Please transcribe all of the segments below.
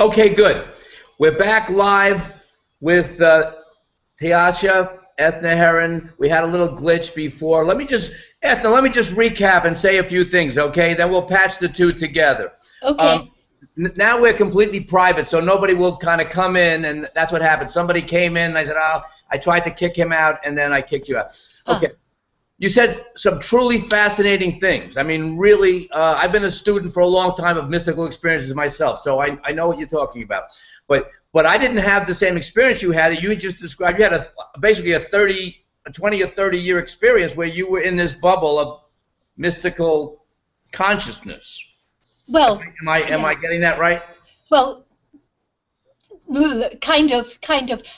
Okay, good. We're back live with Tiyasa, Ethna, Heron. We had a little glitch before. Ethna, let me just recap and say a few things, okay? Then we'll patch the two together. Okay. Now we're completely private, so nobody will kind of come in, and that's what happened. Somebody came in, and I said, oh, I tried to kick him out, and then I kicked you out. Okay. You said some truly fascinating things. I mean, really, I've been a student for a long time of mystical experiences myself, so I know what you're talking about. But I didn't have the same experience you had. You just described. You had basically a 20 or 30 year experience where you were in this bubble of mystical consciousness. Well, am I getting that right? Well, kind of.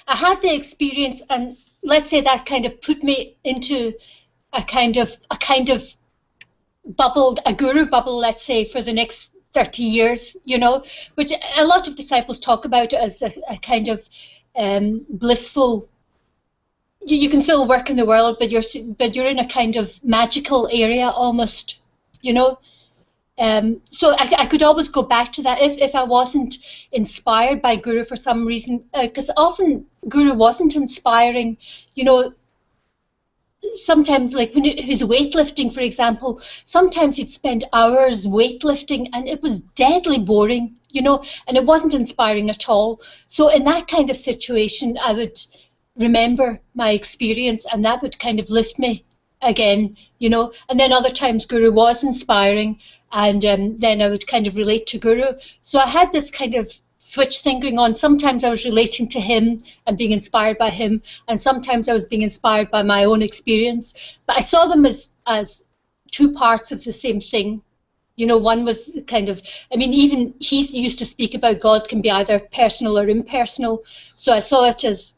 I had the experience, and let's say that kind of put me into a kind of bubble, a guru bubble, let's say, for the next 30 years, you know, which a lot of disciples talk about as a kind of blissful. You can still work in the world, but you're in a kind of magical area almost, you know. So I could always go back to that if I wasn't inspired by Guru for some reason, because often Guru wasn't inspiring, you know. Sometimes, like when his weightlifting, for example, sometimes he'd spend hours weightlifting and it was deadly boring, you know, and it wasn't inspiring at all. So in that kind of situation, I would remember my experience and that would kind of lift me again, you know. And then other times Guru was inspiring, and then I would kind of relate to Guru. So I had this kind of switch thing going on. Sometimes I was relating to him and being inspired by him, and sometimes I was being inspired by my own experience. But I saw them as two parts of the same thing. You know, one was kind of, I mean, even he used to speak about God can be either personal or impersonal. So I saw it as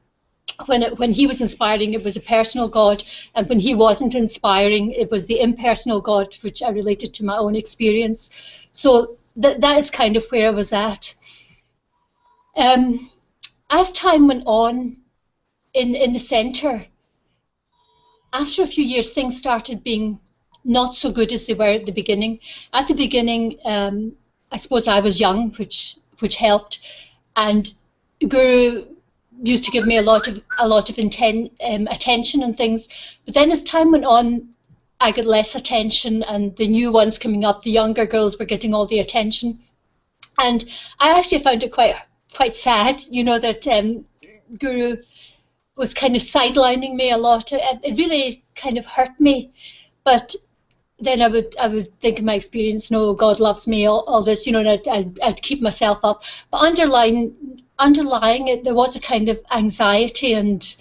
when he was inspiring, it was a personal God, and when he wasn't inspiring, it was the impersonal God, which I related to my own experience. So that is kind of where I was at. As time went on in the centre, after a few years, things started being not so good as they were at the beginning. At the beginning, I suppose I was young, which helped, and Guru used to give me a lot of attention and things. But then as time went on, I got less attention, and the new ones coming up, the younger girls were getting all the attention, and I actually found it quite sad, you know, that Guru was kind of sidelining me a lot. It really kind of hurt me. But then I would think of my experience, no, God loves me, all this, you know, and I'd keep myself up. But underlying it, there was a kind of anxiety and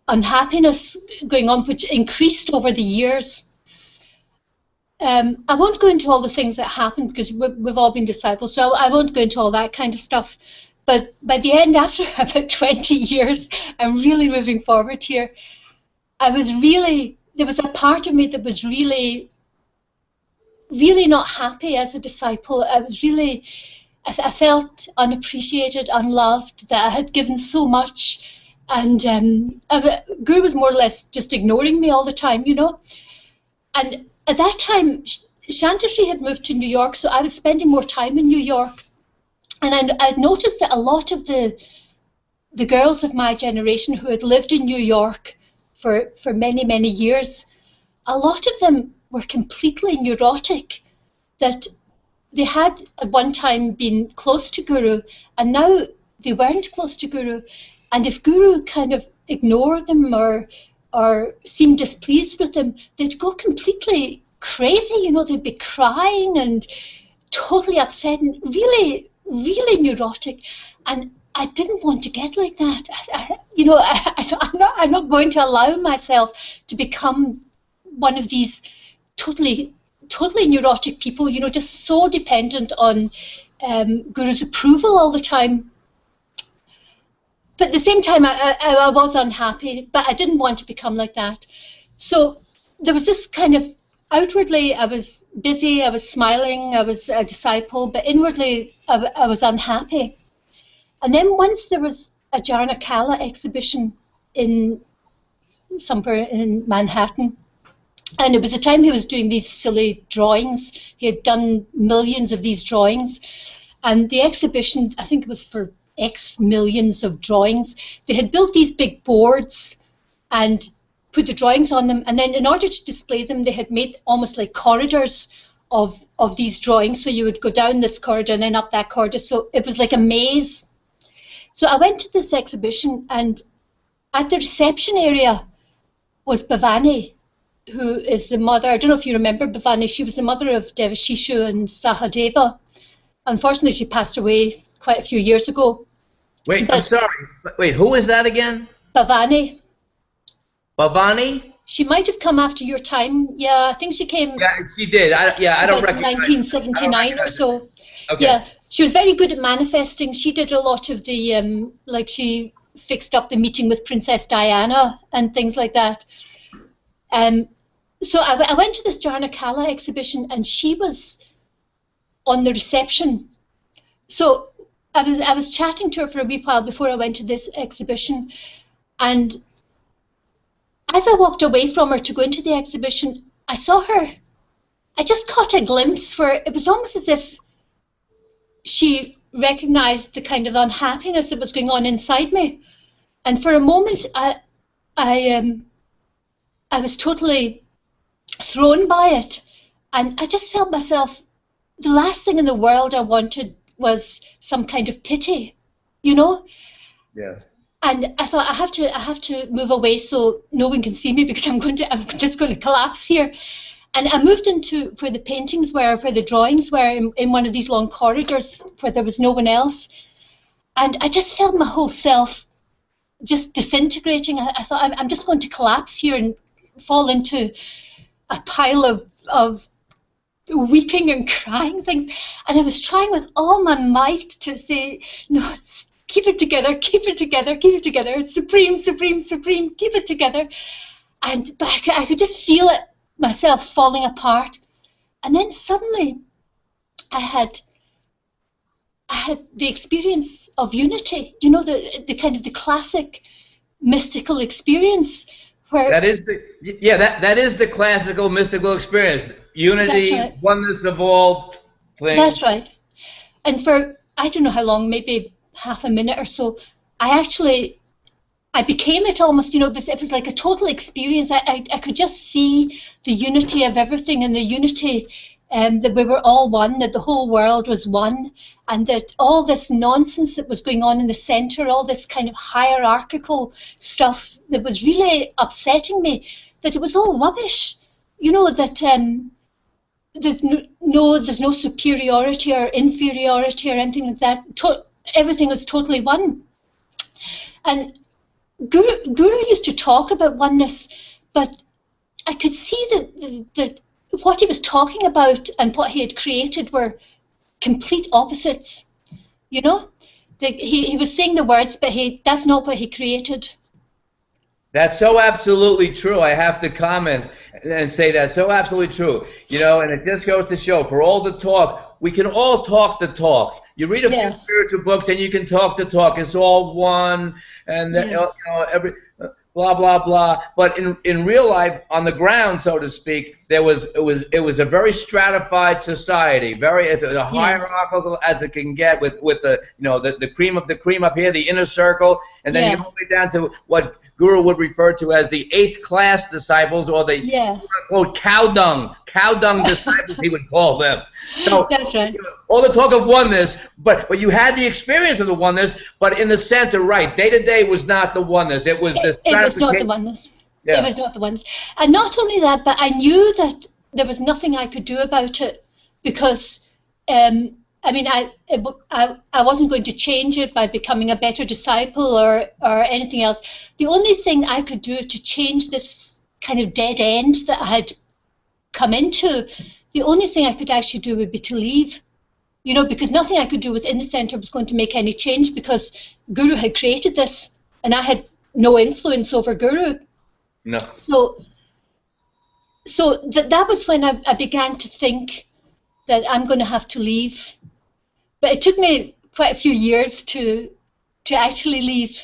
unhappiness going on, which increased over the years. I won't go into all the things that happened because we've all been disciples, so I won't go into all that kind of stuff. But by the end, after about 20 years, I'm really moving forward here. There was a part of me that was really, really not happy as a disciple. I felt unappreciated, unloved, that I had given so much, and Guru was more or less just ignoring me all the time, you know. And at that time, Shantashri had moved to New York, so I was spending more time in New York. And I'd noticed that a lot of the girls of my generation who had lived in New York for many, many years, a lot of them were completely neurotic, that they had at one time been close to Guru, and now they weren't close to Guru. And if Guru kind of ignored them or seemed displeased with them, they'd go completely crazy, you know, they'd be crying and totally upset and really, really neurotic. And I didn't want to get like that. I'm not going to allow myself to become one of these totally neurotic people, you know, just so dependent on Guru's approval all the time. But at the same time, I was unhappy, but I didn't want to become like that. So there was this kind of, outwardly I was busy, I was smiling, I was a disciple, but inwardly I was unhappy. And then once there was a Jarnakala exhibition somewhere in Manhattan, and it was the time he was doing these silly drawings. He had done millions of these drawings. And the exhibition, I think it was for X millions of drawings. They had built these big boards and put the drawings on them, and then in order to display them, they had made almost like corridors of these drawings. So you would go down this corridor and then up that corridor. So it was like a maze. So I went to this exhibition, and at the reception area was Bhavani, who is the mother. I don't know if you remember Bhavani. She was the mother of Devashishu and Sahadeva. Unfortunately, she passed away quite a few years ago. Wait, I'm sorry. Wait, who is that again? Bhavani. Bhavani? She might have come after your time. Yeah, I think she came. Yeah, she did. I don't recognize. 1979 or so. Okay. Yeah, she was very good at manifesting. She did a lot of the like she fixed up the meeting with Princess Diana and things like that. So I went to this Jarnakala exhibition, and she was on the reception. So I was chatting to her for a wee while before I went to this exhibition, and as I walked away from her to go into the exhibition, I saw her. I just caught a glimpse where it was almost as if she recognized the kind of unhappiness that was going on inside me. And for a moment, I was totally thrown by it. And I just felt myself, the last thing in the world I wanted was some kind of pity, you know? Yeah. And I thought, I have to move away so no one can see me, because I'm just going to collapse here. And I moved into where the paintings were, where the drawings were, in one of these long corridors where there was no one else. And I just felt my whole self just disintegrating. I thought, I'm just going to collapse here and fall into a pile of weeping and crying things. And I was trying with all my might to say, no, keep it together, keep it together, keep it together, supreme, supreme, supreme, keep it together. But I could just feel it, myself falling apart. And then suddenly I had the experience of unity, you know, the kind of the classic mystical experience where that is the classical mystical experience. Unity, right. Oneness of all things. That's right. And for I don't know how long, maybe half a minute or so, I became it almost, you know. It was like a total experience. I could just see the unity of everything, and the unity that we were all one, that the whole world was one, and that all this nonsense that was going on in the center, all this kind of hierarchical stuff that was really upsetting me, that it was all rubbish, you know, that there's no superiority or inferiority or anything like that. Everything was totally one. And Guru used to talk about oneness, but I could see that what he was talking about and what he had created were complete opposites. You know, he was saying the words, but that's not what he created. That's so absolutely true. I have to comment and say that's so absolutely true. You know, and it just goes to show, for all the talk, we can all talk the talk. You read a few spiritual books and you can talk the talk. It's all one, and you know, every blah blah blah. But in real life, on the ground, so to speak, it was a very stratified society, very hierarchical as it can get, with the, you know, the cream of the cream up here, the inner circle, and then you go way down to what Guru would refer to as the 8th class disciples, or the quote cow dung disciples, he would call them. So that's right. You know, all the talk of oneness, but you had the experience of the oneness, but in the center, right? Day to day was not the oneness. It was the it was not the oneness. Yeah. It was not the oneness. And not only that, but I knew that there was nothing I could do about it, because I mean, I wasn't going to change it by becoming a better disciple or anything else. The only thing I could do to change this kind of dead end that I had come into, the only thing I could actually do would be to leave. You know, because nothing I could do within the center was going to make any change, because Guru had created this, and I had no influence over Guru. No. So that was when I began to think that I'm going to have to leave. But it took me quite a few years to actually leave.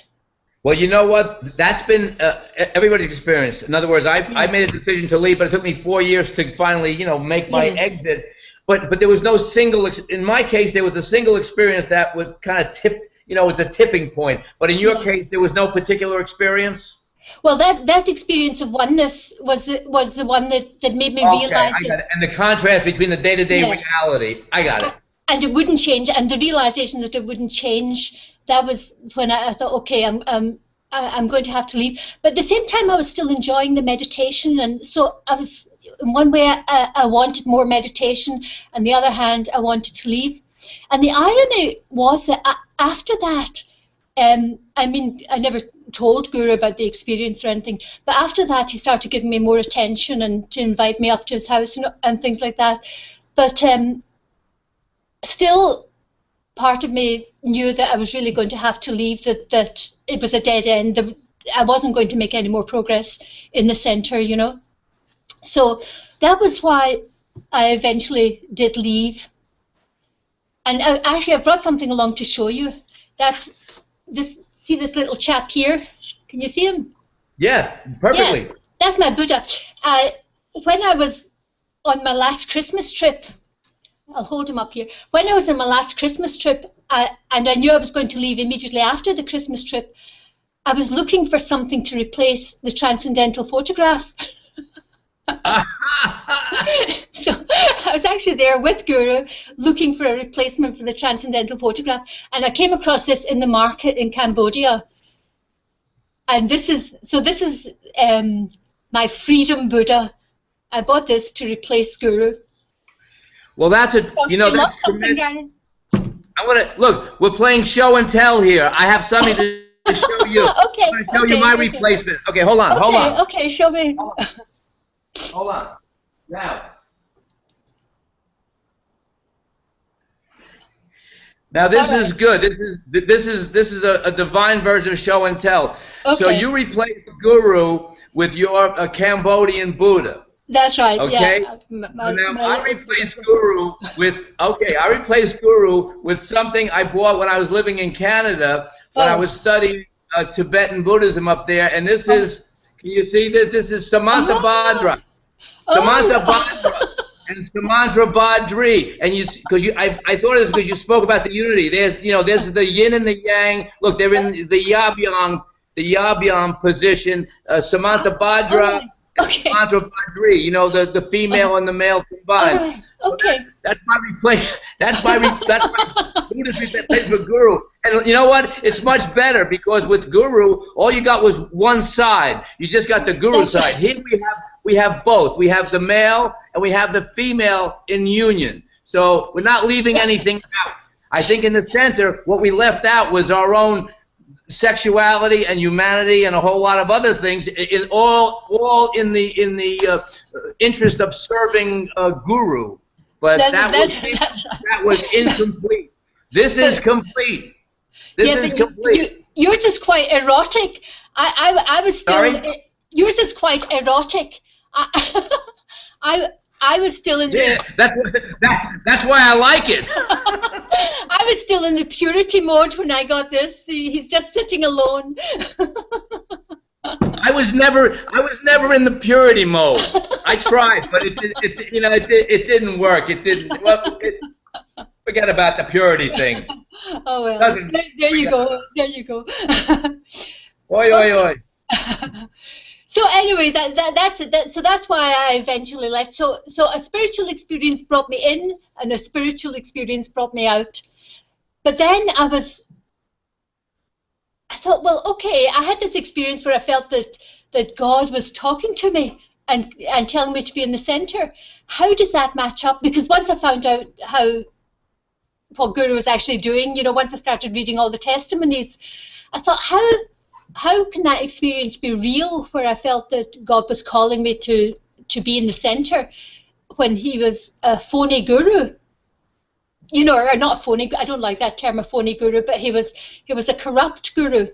Well, you know what? That's been everybody's experience. In other words, I made a decision to leave, but it took me 4 years to finally, you know, make my exit. but there was no single. In my case, there was a single experience that would kind of tip, was the tipping point. But in your case, there was no particular experience. Well, that experience of oneness was the one that made me realize. I got it. And the contrast between the day-to-day reality. I got it. And it wouldn't change, and the realization that it wouldn't change. That was when I thought, okay, I'm going to have to leave. But at the same time, I was still enjoying the meditation, and so I was. In one way, I wanted more meditation, and the other hand, I wanted to leave. And the irony was that after that, I mean, I never told Guru about the experience or anything, but after that, he started giving me more attention and to invite me up to his house and things like that. But still, part of me knew that I was really going to have to leave, that it was a dead end. I wasn't going to make any more progress in the center, So that was why I eventually did leave. And actually, I brought something along to show you. That's this. See this little chap here? Can you see him? Yeah, perfectly. Yeah, that's my Buddha. When I was on my last Christmas trip, I'll hold him up here. When I was on my last Christmas trip, and I knew I was going to leave immediately after the Christmas trip, I was looking for something to replace the transcendental photograph. So I was actually there with Guru looking for a replacement for the transcendental photograph, and I came across this in the market in Cambodia. And this is my freedom Buddha. I bought this to replace Guru. Well, that's that's tremendous. I want to look. We're playing show and tell here. I have something to show you. Okay. I'm going to show you my replacement. Okay, hold on. Okay, show me. Hold on. Now this is good. This is a divine version of show and tell. Okay. So you replace Guru with your Cambodian Buddha. That's right. Okay. Yeah. I replaced Guru with something I bought when I was living in Canada when I was studying Tibetan Buddhism up there, and this is. Can you see that? This is Samanta Bhadra. Samanta Bhadra and Samantra Badri. And I thought it was because you spoke about the unity. There's the yin and the yang. Look, they're in the Yabhyam position. Samanta Bhadra and Samantra Badri. The female and the male combined. Right. Okay. So that's my replace. That's my Buddhist replacement for Guru. And you know what? It's much better because with Guru, all you got was one side. You just got the Guru side. Here we have both. We have the male and we have the female in union. So we're not leaving anything out. I think in the center, what we left out was our own sexuality and humanity and a whole lot of other things, all in the interest of serving Guru. But that was incomplete. This is complete. This is complete. Yours is quite erotic. I was still. Sorry? Yours is quite erotic. I was still in the. Yeah, that's why I like it. I was still in the purity mode when I got this. He's just sitting alone. I was never in the purity mode. I tried, but it didn't work. It didn't. Well, forget about the purity thing. Oh well. There you go. There you go. Oi, oi, oi. So anyway, so that's why I eventually left. So a spiritual experience brought me in, and a spiritual experience brought me out. But then I thought, well, okay, I had this experience where I felt that God was talking to me and telling me to be in the center. How does that match up? Because once I found out what Guru was actually doing, once I started reading all the testimonies, I thought, how can that experience be real, where I felt that God was calling me to be in the center when he was a phony guru? Or not phony, I don't like that term, a phony guru, but he was a corrupt guru.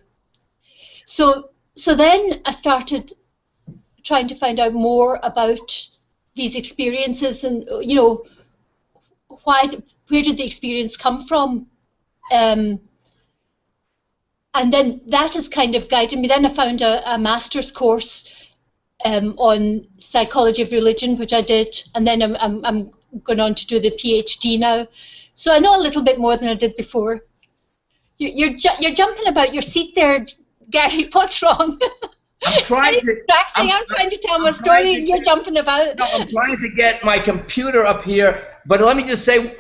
So then I started trying to find out more about these experiences and, where did the experience come from? And then that has kind of guided me. Then I found a master's course on psychology of religion, which I did, and then going on to do the PhD now. So I know a little bit more than I did before. You're jumping about your seat there, Gary. What's wrong? I'm trying to. I'm trying to tell my story, and you're jumping about. No, I'm trying to get my computer up here, but let me just say,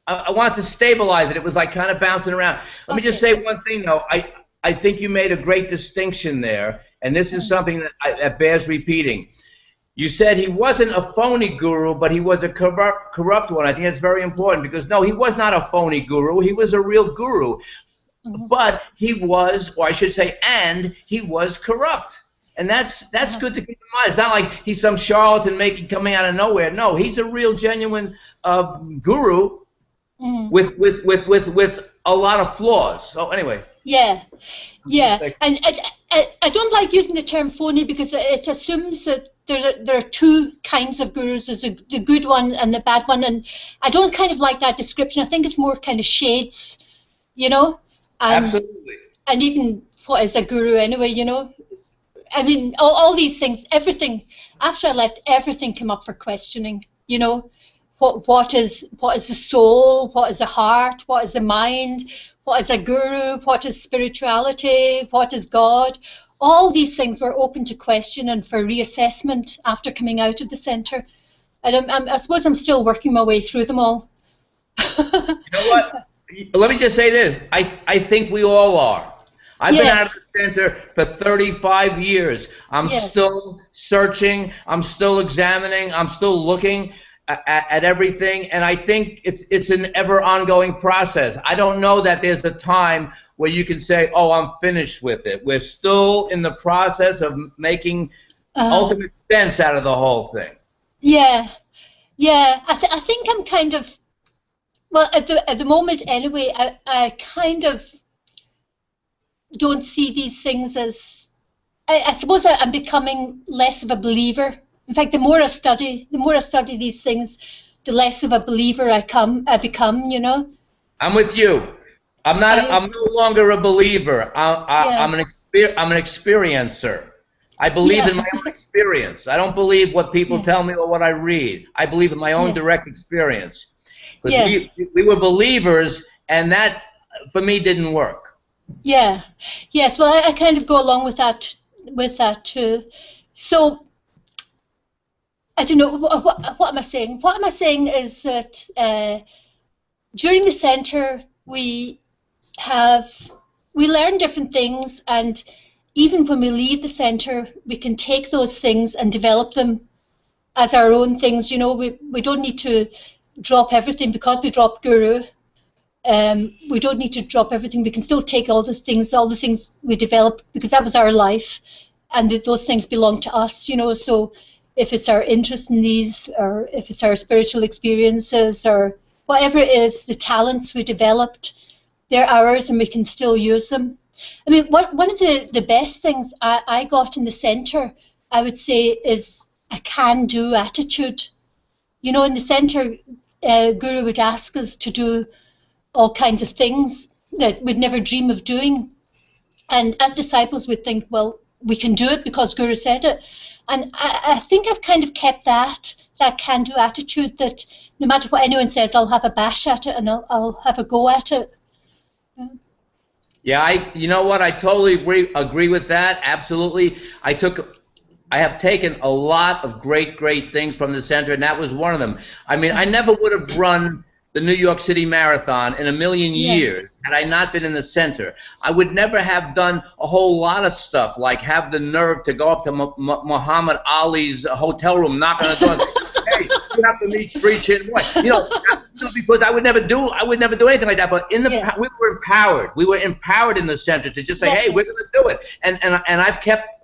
I wanted to stabilize it. It was like kind of bouncing around. Let me just say one thing, though. I think you made a great distinction there, and this is something that bears repeating. You said he wasn't a phony guru, but he was a corrupt one. I think that's very important because, no, he was not a phony guru. He was a real guru. But he was, or I should say, and he was corrupt. And that's good to keep in mind. It's not like he's some charlatan coming out of nowhere. No, he's a real, genuine guru with a lot of flaws. So anyway. Yeah. And I don't like using the term phony because it assumes that there are two kinds of gurus. There's the good one and the bad one. And I don't kind of like that description. I think it's more kind of shades, you know. Absolutely. And even what is a guru anyway, you know? I mean, all these things, everything, after I left, everything came up for questioning, you know? What is the soul? What is the heart? What is the mind? What is a guru? What is spirituality? What is God? All these things were open to question and for reassessment after coming out of the centre. And I suppose I'm still working my way through them all. You know what? Let me just say this. I think we all are. I've been out of the center for 35 years. I'm still searching. I'm still examining. I'm still looking at everything. And I think it's an ever ongoing process. I don't know that there's a time where you can say, oh, I'm finished with it. We're still in the process of making ultimate sense out of the whole thing. Yeah. I think I'm kind of, well, at the moment anyway, I kind of don't see these things as, I suppose I'm becoming less of a believer. In fact, the more I study these things, the less of a believer I become, you know. I'm with you. I'm no longer a believer. I'm an experiencer. I believe in my own experience. I don't believe what people tell me or what I read. I believe in my own direct experience. Because we were believers, and that, for me, didn't work. Yeah. Yes, well, I kind of go along with that too. So, I don't know, what am I saying? What am I saying is that during the centre, we learn different things, and even when we leave the centre, we can take those things and develop them as our own things. You know, we don't need to drop everything because we dropped guru. We don't need to drop everything. We can still take all the things we developed because that was our life, and those things belong to us, you know. So if it's our interest in these, or if it's our spiritual experiences, or whatever it is, the talents we developed, they're ours and we can still use them. I mean, one of the best things I got in the centre, I would say, is a can-do attitude. You know, in the centre, Guru would ask us to do all kinds of things that we'd never dream of doing. And as disciples, we'd think, well, we can do it because Guru said it. And I think I've kind of kept that can-do attitude, that no matter what anyone says, I'll have a bash at it and I'll have a go at it. Yeah, you know what? I totally agree with that. Absolutely. I have taken a lot of great things from the center, and that was one of them. I mean, I never would have run the New York City Marathon in a million years had I not been in the center. I would never have done a whole lot of stuff, like have the nerve to go up to Muhammad Ali's hotel room, knock on the door and say, hey, you have to meet Sri Chinmoy. You know, because I would never do anything like that. But we were empowered. We were empowered in the center to just say, hey, we're going to do it. And I've kept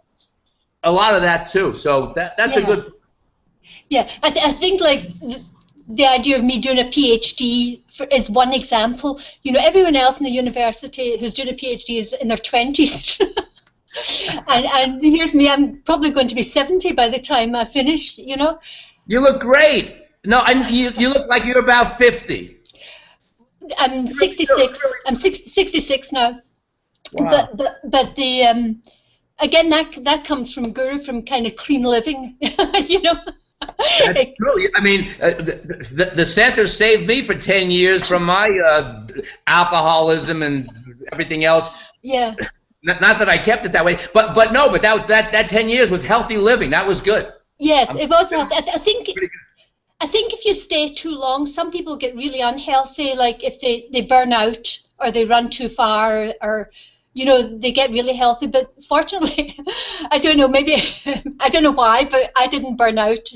a lot of that too. So that's a good. Yeah, I think like the idea of me doing a PhD is one example. You know, everyone else in the university who's doing a PhD is in their 20s. and here's me, I'm probably going to be 70 by the time I finish, you know. You look great. No, and you look like you're about 50. I'm 66. I'm 66 now. Wow. But the again, that comes from Guru, from kind of clean living, you know. That's true. I mean, the center saved me for 10 years from my alcoholism and everything else. Yeah. Not that I kept it that way, but that 10 years was healthy living. That was good. Yes, it was. I think if you stay too long, some people get really unhealthy, like if they burn out or they run too far, or they get really healthy. But fortunately, I don't know, maybe I don't know why, but I didn't burn out.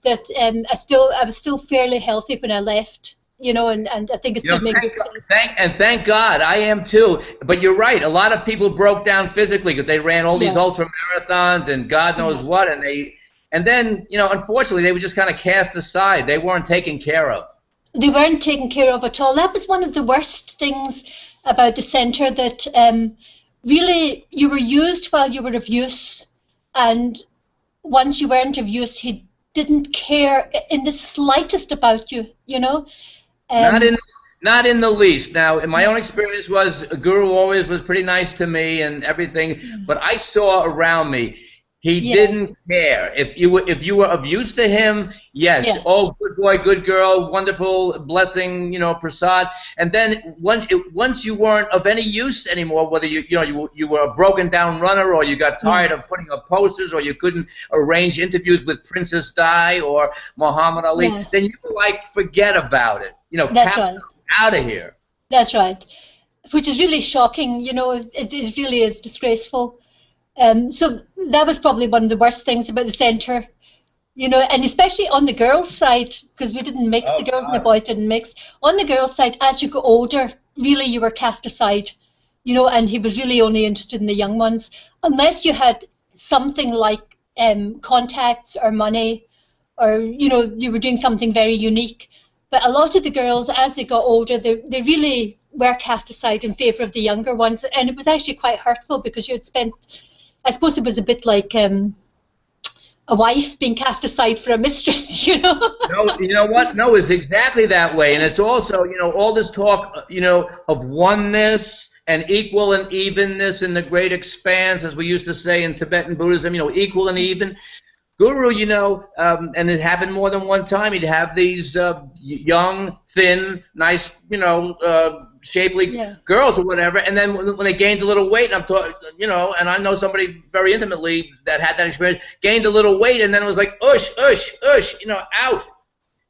That I was still fairly healthy when I left. And I think it's doing good things. Thank God, I am too. But you're right. A lot of people broke down physically because they ran all these ultra marathons and God knows what, and then unfortunately they were just kind of cast aside. They weren't taken care of. They weren't taken care of at all. That was one of the worst things about the center, that really you were used while you were of use, and once you weren't of use, he didn't care in the slightest about you. Not in the least. Now, in my own experience, Guru always was pretty nice to me and everything, but I saw around me, he didn't care. If you were of use to him, yes, oh, good boy, good girl, wonderful, blessing, prasad. And then once you weren't of any use anymore, whether you were a broken down runner, or you got tired of putting up posters, or you couldn't arrange interviews with Princess Di or Muhammad Ali, then you were like, forget about it. That's right. Out of here. That's right. Which is really shocking. It really is disgraceful. So that was probably one of the worst things about the center, and especially on the girls' side, because we didn't mix, the girls and the boys didn't mix. On the girls' side, as you go older, really you were cast aside, and he was really only interested in the young ones, unless you had something like contacts or money, or, you were doing something very unique. But a lot of the girls, as they got older, they really were cast aside in favor of the younger ones, and it was actually quite hurtful, because you had spent, I suppose it was a bit like a wife being cast aside for a mistress, No, you know what? No, it's exactly that way. And it's also, all this talk, of oneness and equal and evenness in the great expanse, as we used to say in Tibetan Buddhism, equal and even. Guru, and it happened more than one time, he'd have these young, thin, nice, shapely girls or whatever, and then when they gained a little weight, and I'm talking, and I know somebody very intimately that had that experience, gained a little weight, and then it was like, ush, out,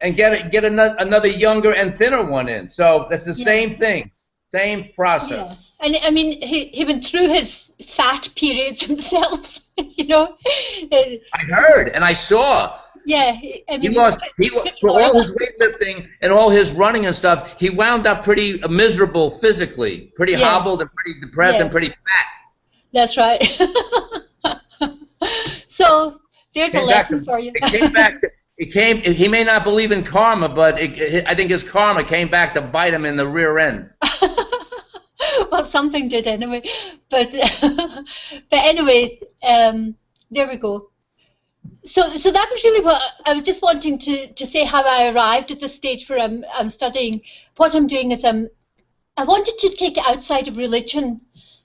and get another younger and thinner one in. So that's the same thing, same process. Yeah. And I mean, he went through his fat periods himself. I heard and I saw. Yeah, I mean, he for all his weightlifting and all his running and stuff, he wound up pretty miserable physically, pretty hobbled and pretty depressed and pretty fat. That's right. So there's a lesson for you. It came back. He may not believe in karma, but I think his karma came back to bite him in the rear end. Well, something did anyway, but anyway, there we go. So that was really what I was just wanting to say, how I arrived at this stage where I'm studying. What I'm doing is I wanted to take it outside of religion,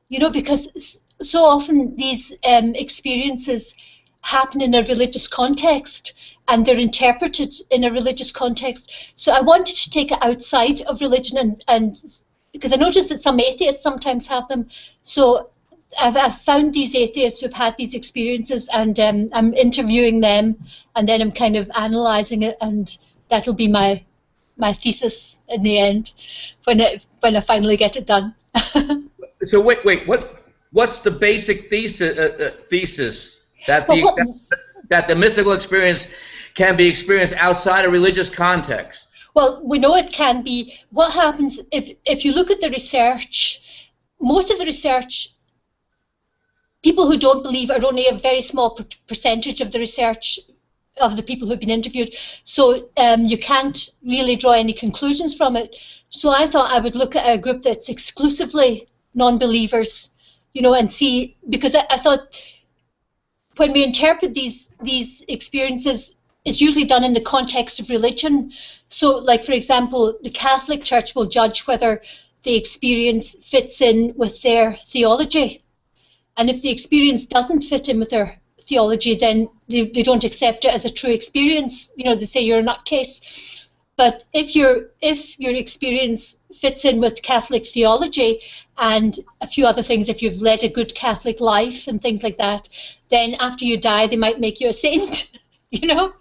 because so often these experiences happen in a religious context, and they're interpreted in a religious context. So I wanted to take it outside of religion, and because I noticed that some atheists sometimes have them. So I've found these atheists who've had these experiences, and I'm interviewing them, and then I'm kind of analysing it, and that'll be my thesis in the end when I finally get it done. So wait, what's the basic thesis that the mystical experience can be experienced outside a religious context? Well, we know it can be. What happens if you look at the research, most of the research, people who don't believe are only a very small percentage of the research of the people who've been interviewed. So you can't really draw any conclusions from it. So I thought I would look at a group that's exclusively non-believers, and see, because I thought when we interpret these experiences, it's usually done in the context of religion. So, like, for example, the Catholic Church will judge whether the experience fits in with their theology. And if the experience doesn't fit in with their theology, then they don't accept it as a true experience. You know, they say you're a nutcase. But if your experience fits in with Catholic theology and a few other things, if you've led a good Catholic life and things like that, then after you die, they might make you a saint. You know,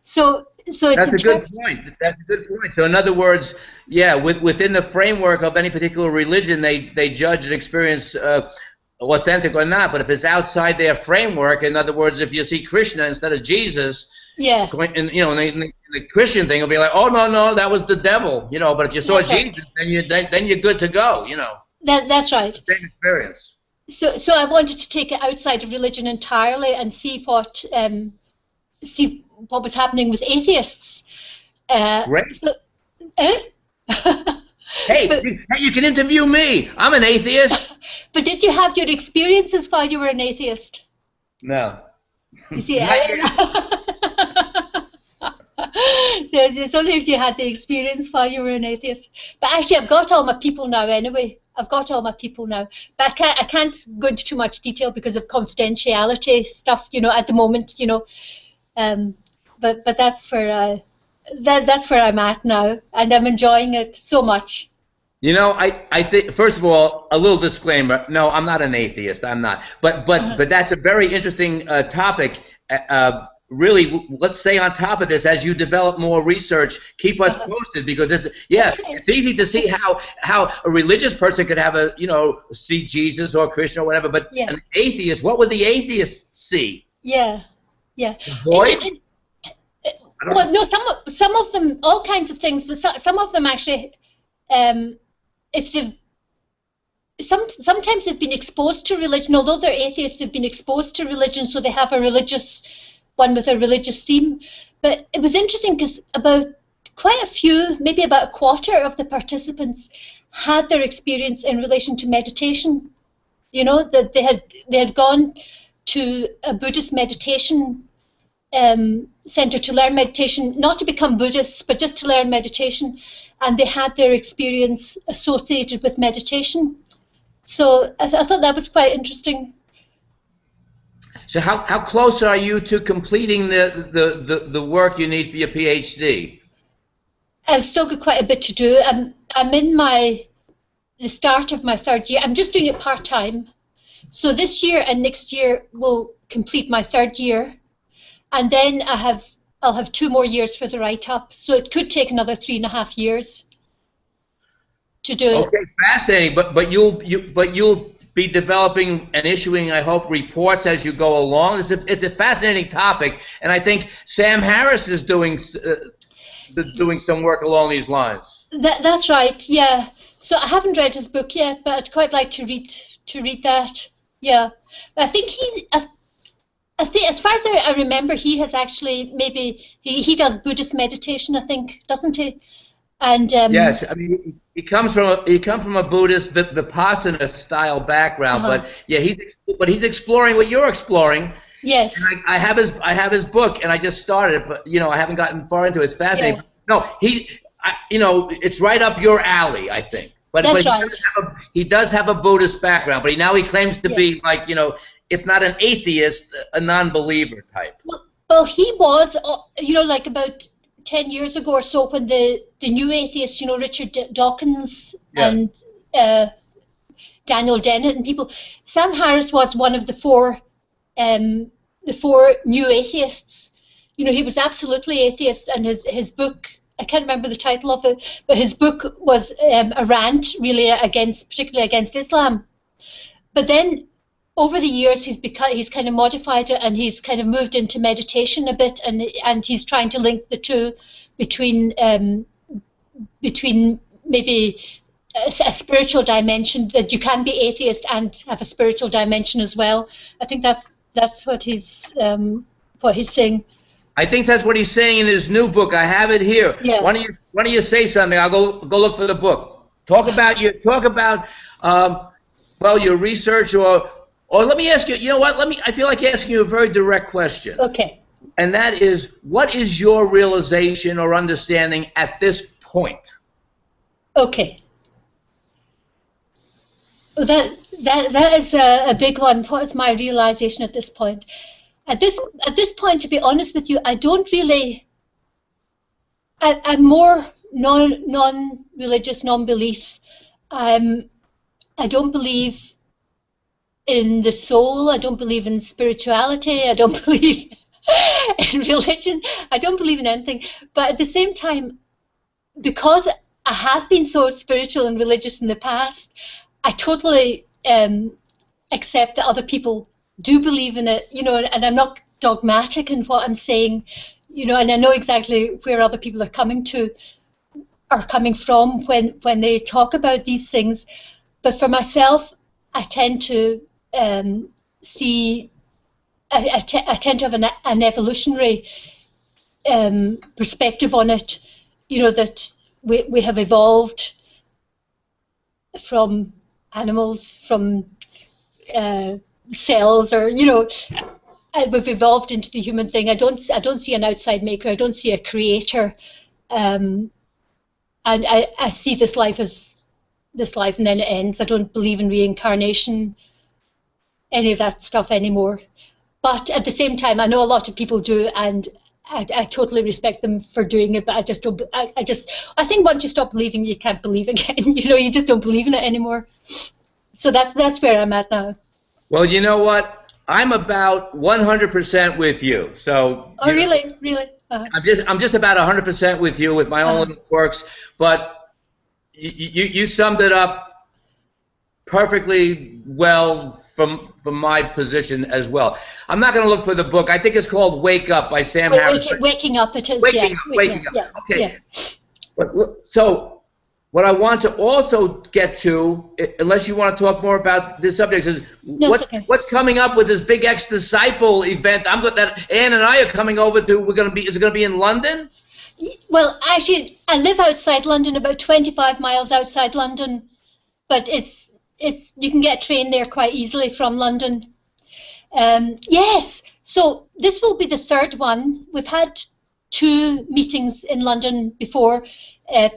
so it's that's a good point. That's a good point. So in other words, yeah, within the framework of any particular religion, they judge an experience authentic or not. But if it's outside their framework, in other words, if you see Krishna instead of Jesus, yeah, and you know, the Christian thing will be like, oh no, that was the devil, you know. But if you saw Jesus, then you're good to go, you know. That's right. Same experience. So I wanted to take it outside of religion entirely and see what was happening with atheists. Great. So, Hey, you can interview me. I'm an atheist. But did you have your experiences while you were an atheist? No. You see, so it's only if you had the experience while you were an atheist. But actually, I've got all my people now anyway. I've got all my people now. But I can't go into too much detail because of confidentiality stuff, you know, at the moment, you know. But that's where that's where I'm at now, and I'm enjoying it so much. You know, I think, first of all, a little disclaimer. No, I'm not an atheist. I'm not. But that's a very interesting topic. Really, let's stay on top of this as you develop more research. Keep us posted, because it's easy to see how a religious person could have see Jesus or Krishna or whatever. But an atheist, what would the atheist see? Yeah. Void? Well, no, some of them, all kinds of things, but some of them actually, sometimes they've been exposed to religion, although they're atheists, they've been exposed to religion, so they have a religious one with a religious theme. But it was interesting because about quite a few, maybe about a quarter of the participants had their experience in relation to meditation. You know, that they had gone to a Buddhist meditation center to learn meditation, not to become Buddhists, but just to learn meditation, and they had their experience associated with meditation. So I thought that was quite interesting. So how close are you to completing the work you need for your PhD? I've still got quite a bit to do. I'm in the start of my third year. I'm just doing it part-time. So this year and next year will complete my third year. And then I'll have 2 more years for the write-up. So it could take another 3.5 years to do it. Okay, fascinating. But you'll be developing and issuing, I hope, reports as you go along. It's a fascinating topic, and I think Sam Harris is doing some work along these lines. That's right. Yeah. So I haven't read his book yet, but I'd quite like to read that. Yeah. I think as far as I remember, he has actually maybe he does Buddhist meditation, I think, doesn't he? And yes, I mean he comes from a Buddhist Vipassana style background, but yeah, he's exploring what you're exploring. Yes. And I have his book, and I just started it, but I haven't gotten far into it. It's fascinating. Yeah. No, it's right up your alley, I think. But he does have a Buddhist background, but now he claims to be like, if not an atheist, a non-believer type. Well, he was, like about 10 years ago or so, when the new atheists, Richard Dawkins and Daniel Dennett and people. Sam Harris was one of the four new atheists. He was absolutely atheist, and his book, I can't remember the title of it, but his book was a rant, really, particularly against Islam. But then over the years, he's kind of modified it, and he's kind of moved into meditation a bit, and he's trying to link the two between maybe a spiritual dimension, that you can be atheist and have a spiritual dimension as well. I think that's what he's saying. I think that's what he's saying in his new book. I have it here. Yeah. Why don't you say something? I'll go look for the book. Talk about your research, or let me ask you. You know what? I feel like asking you a very direct question. Okay. And that is, what is your realization or understanding at this point? Okay. That is a big one. What is my realization at this point? At this point, to be honest with you, I don't really. I'm more non-religious, non-belief. I don't believe in the soul. I don't believe in spirituality. I don't believe in religion. I don't believe in anything. But at the same time, because I have been so spiritual and religious in the past, I totally accept that other people do believe in it, and I'm not dogmatic in what I'm saying, and I know exactly where other people are coming from when they talk about these things. But for myself, I tend to see, I tend to have an evolutionary perspective on it, that we have evolved from animals, from cells, or we've evolved into the human thing. I don't see an outside maker. I don't see a creator, and I see this life as this life, and then it ends. I don't believe in reincarnation, any of that stuff anymore. But at the same time, I know a lot of people do, and I totally respect them for doing it. But I just don't. I think once you stop believing, you can't believe again. You just don't believe in it anymore. So that's where I'm at now. Well, you know what? I'm about 100% with you. So. Oh, really? Really? I'm just about 100% with you with my own quirks, but you summed it up perfectly well from my position as well. I'm not going to look for the book. I think it's called Wake Up by Sam Harris. Waking Up, it is. Waking up. Yeah, okay. Yeah. But, so what I want to also get to, unless you want to talk more about this subject, is what's coming up with this big ex-disciple event? That Ann and I are coming over to. Is it going to be in London? Well, actually, I live outside London, about 25 miles outside London, but you can get a train there quite easily from London. Yes, so this will be the third one. We've had 2 meetings in London before.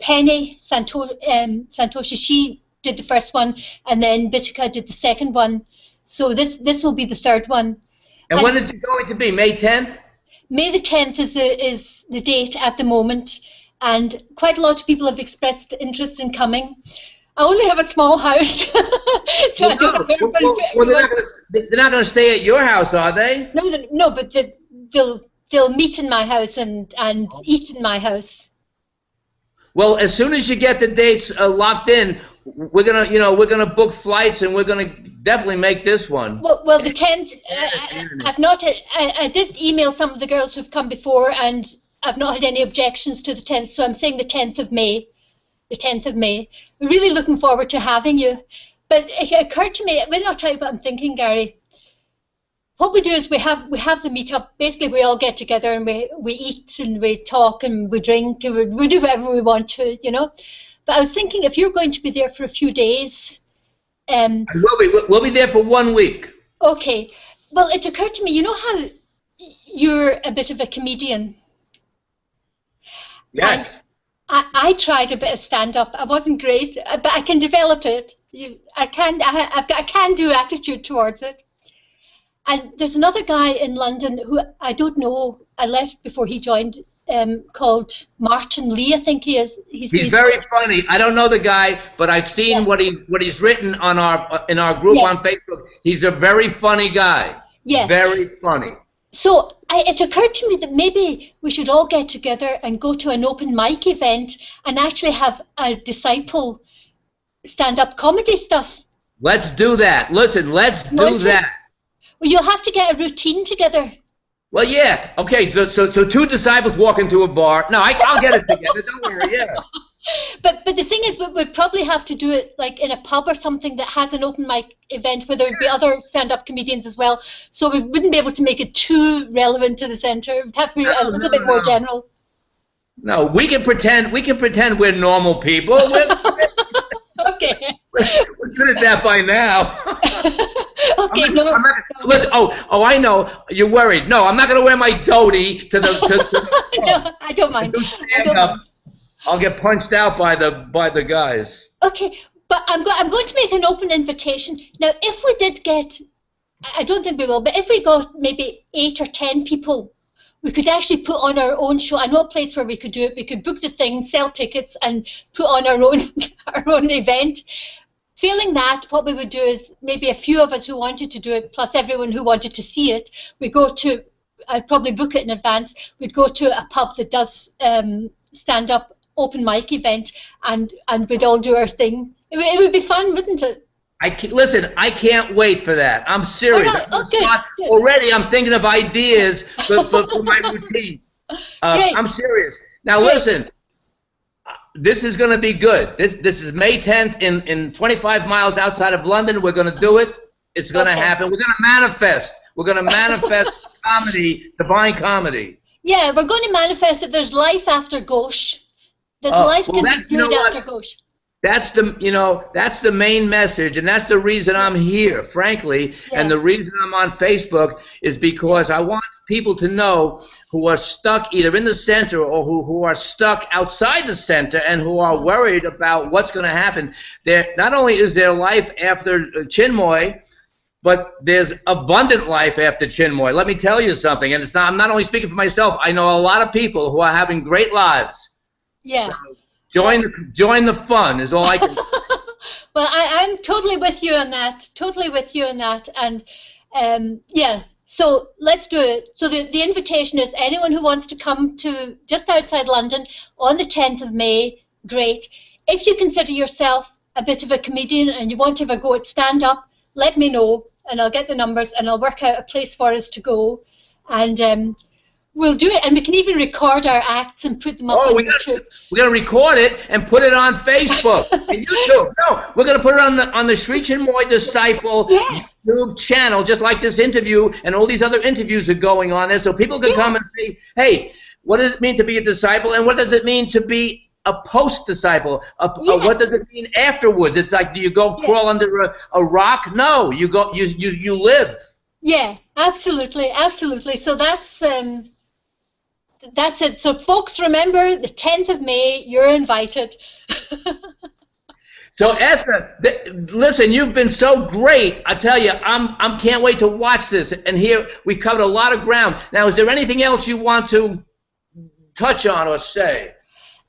Penny Santoshi, she did the first one, and then Bichika did the second one. So this will be the third one. And when is it going to be? May 10th? May the 10th is the date at the moment, and quite a lot of people have expressed interest in coming. I only have a small house, so I don't know. Well, they're not going to stay at your house, are they? No, but they'll meet in my house and eat in my house. Well, as soon as you get the dates locked in, we're gonna book flights, and we're gonna definitely make this one. Well, the 10th. I did email some of the girls who've come before, and I've not had any objections to the 10th. So I'm saying the 10th of May. The 10th of May. We're really looking forward to having you. But it occurred to me. I'll tell you what I'm thinking, Gary. What we do is we have the meetup. Basically, we all get together and we eat and we talk and we drink and we do whatever we want to, But I was thinking, if you're going to be there for a few days, we'll be there for 1 week. Okay. Well, it occurred to me, you know how you're a bit of a comedian. Yes. And I tried a bit of stand-up. I wasn't great, but I can develop it. I've got a can-do attitude towards it. And there's another guy in London who I don't know. I left before he joined. Called Martin Lee, I think he is. He's very funny. I don't know the guy, but I've seen what he's written on in our group on Facebook. He's a very funny guy. Yeah. Very funny. So it occurred to me that maybe we should all get together and go to an open mic event and actually have a disciple stand-up comedy stuff. Let's do that. Listen, let's do that. Well, you'll have to get a routine together. Well, yeah. Okay, so 2 disciples walk into a bar. No, I'll get it together. Don't worry, yeah. But the thing is, we'd probably have to do it like in a pub or something that has an open mic event where there would be other stand-up comedians as well. So we wouldn't be able to make it too relevant to the centre. It would have to be a little bit more general. No, we can pretend we're normal people. Okay. We're good at that by now. Okay, I'm not, listen. Oh, I know. You're worried. No, I'm not going to wear my dhoti to the. No, I don't mind. I'll get punched out by the guys. Okay, but I'm going to make an open invitation now. If we did get I don't think we will, but if we got maybe 8 or 10 people, we could actually put on our own show. I know a place where we could do it. We could book the thing, sell tickets, and put on our own our own event. Feeling that, what we would do is maybe a few of us who wanted to do it, plus everyone who wanted to see it, we go to, I'd probably book it in advance, we'd go to a pub that does stand-up open mic event, and we'd all do our thing. It would be fun, wouldn't it? Listen, I can't wait for that. I'm serious. Right. Oh, good. Already, I'm thinking of ideas for my routine. I'm serious. Now, listen, this is going to be good. This is May 10th in 25 miles outside of London. We're going to do it. It's going to happen. We're going to manifest. We're going to manifest comedy, divine comedy. Yeah, we're going to manifest that there's life after Gauche. That life can be good after Gauche. That's the main message, and that's the reason I'm here, frankly. Yeah. And the reason I'm on Facebook is because I want people to know who are stuck either in the center or who are stuck outside the center and who are worried about what's going to happen. Not only is there life after Chinmoy, but there's abundant life after Chinmoy. Let me tell you something, and I'm not only speaking for myself. I know a lot of people who are having great lives. Yeah. So, join the fun is all I can. Well, I'm totally with you on that. Totally with you on that. And yeah, so let's do it. So the invitation is anyone who wants to come to just outside London on the 10th of May, great. If you consider yourself a bit of a comedian and you want to have a go at stand-up, let me know and I'll get the numbers and I'll work out a place for us to go. And we'll do it, and we can even record our acts and put them up on YouTube. We're gonna record it and put it on Facebook and YouTube. No, we're gonna put it on the Sri Chinmoy Disciple YouTube channel, just like this interview and all these other interviews are going on there, so people can come and see, hey, what does it mean to be a disciple, and what does it mean to be a post-disciple? What does it mean afterwards? It's like, do you go crawl under a rock? No, you go, you live. Yeah, absolutely, absolutely. So that's it. So folks, remember the 10th of May, you're invited. So Ethna, listen, you've been so great. I tell you, I can't wait to watch this. And here we covered a lot of ground. Now, is there anything else you want to touch on or say?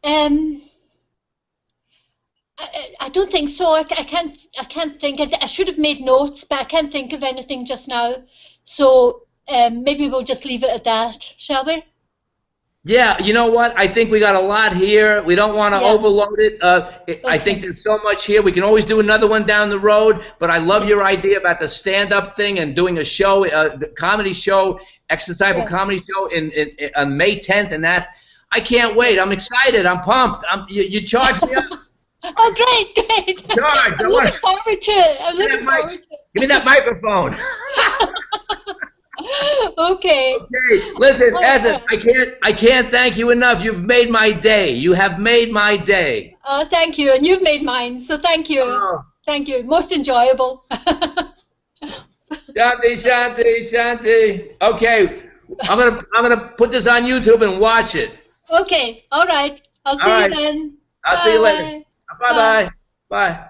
I don't think so. I can't think. I should have made notes, but I can't think of anything just now. So maybe we'll just leave it at that, shall we? Yeah, you know what? I think we got a lot here. We don't want to overload it. I think there's so much here. We can always do another one down the road, but I love your idea about the stand-up thing and doing a show, the comedy show, ex-disciple comedy show on May 10th and that. I can't wait. I'm excited. I'm pumped. You charge me up. Oh, great. Charge. I'm looking forward to it. I'm looking forward to it. Give me that microphone. Okay. Listen, Ethna, I can't thank you enough. You've made my day. You have made my day. Oh, thank you, and you've made mine. So thank you. Thank you. Most enjoyable. Shanti, Shanti, Shanti. Okay, I'm gonna put this on YouTube and watch it. Okay. All right. I'll see you then. I'll see you later. Bye. Bye.